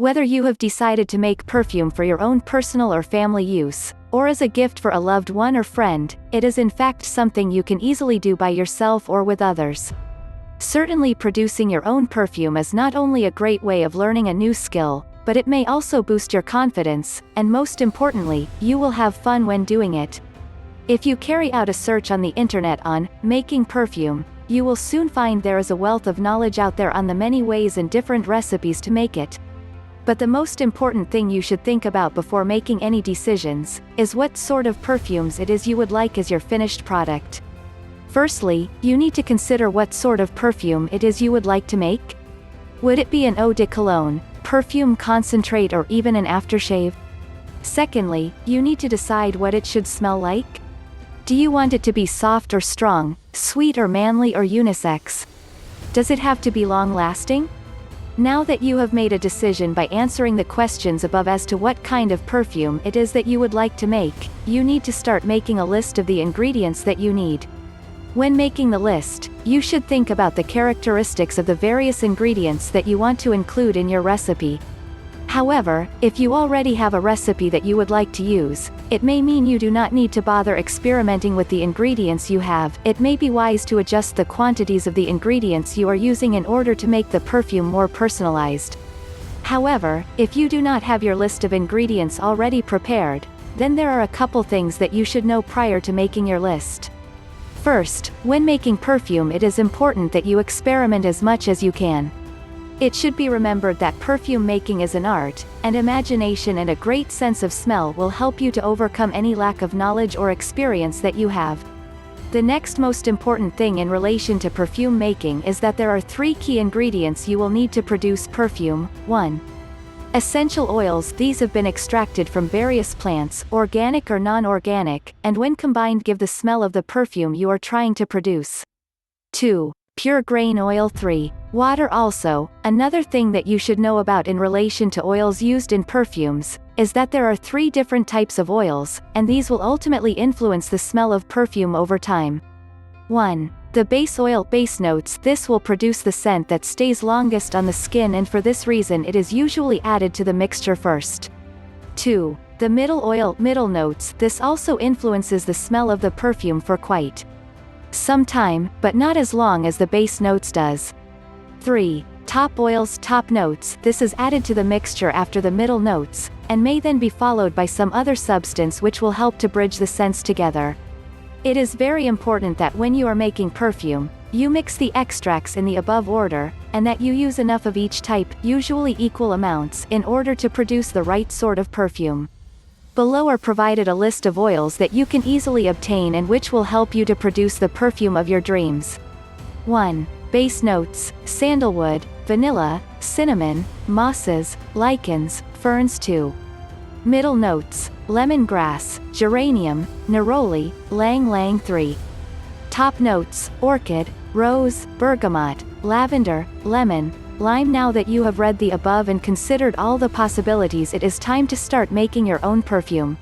Whether you have decided to make perfume for your own personal or family use, or as a gift for a loved one or friend, it is in fact something you can easily do by yourself or with others. Certainly producing your own perfume is not only a great way of learning a new skill, but it may also boost your confidence, and most importantly, you will have fun when doing it. If you carry out a search on the internet on making perfume, you will soon find there is a wealth of knowledge out there on the many ways and different recipes to make it. But the most important thing you should think about before making any decisions is what sort of perfumes it is you would like as your finished product. Firstly, you need to consider what sort of perfume it is you would like to make. Would it be an eau de cologne, perfume concentrate, or even an aftershave? Secondly, you need to decide what it should smell like. Do you want it to be soft or strong, sweet or manly or unisex? Does it have to be long-lasting? Now that you have made a decision by answering the questions above as to what kind of perfume it is that you would like to make, you need to start making a list of the ingredients that you need. When making the list, you should think about the characteristics of the various ingredients that you want to include in your recipe. However, if you already have a recipe that you would like to use, it may mean you do not need to bother experimenting with the ingredients you have. It may be wise to adjust the quantities of the ingredients you are using in order to make the perfume more personalized. However, if you do not have your list of ingredients already prepared, then there are a couple things that you should know prior to making your list. First, when making perfume, it is important that you experiment as much as you can. It should be remembered that perfume making is an art, and imagination and a great sense of smell will help you to overcome any lack of knowledge or experience that you have. The next most important thing in relation to perfume making is that there are 3 key ingredients you will need to produce perfume. 1. Essential oils. These have been extracted from various plants, organic or non-organic, and when combined give the smell of the perfume you are trying to produce. 2. Pure grain oil. 3. Water. Also, another thing that you should know about in relation to oils used in perfumes, is that there are 3 different types of oils, and these will ultimately influence the smell of perfume over time. 1. The base oil. Base notes. This will produce the scent that stays longest on the skin, and for this reason it is usually added to the mixture first. 2. The middle oil. Middle notes. This also influences the smell of the perfume for quite some time, but not as long as the base notes does. 3. Top oils. Top notes. This is added to the mixture after the middle notes, and may then be followed by some other substance which will help to bridge the scents together. It is very important that when you are making perfume, you mix the extracts in the above order, and that you use enough of each type, usually equal amounts, in order to produce the right sort of perfume. Below are provided a list of oils that you can easily obtain and which will help you to produce the perfume of your dreams. 1. Base notes: sandalwood, vanilla, cinnamon, mosses, lichens, ferns. 2. Middle notes: lemongrass, geranium, neroli, ylang ylang. 3. Top notes: orchid, rose, bergamot, lavender, lemon, lime. Now that you have read the above and considered all the possibilities, it is time to start making your own perfume.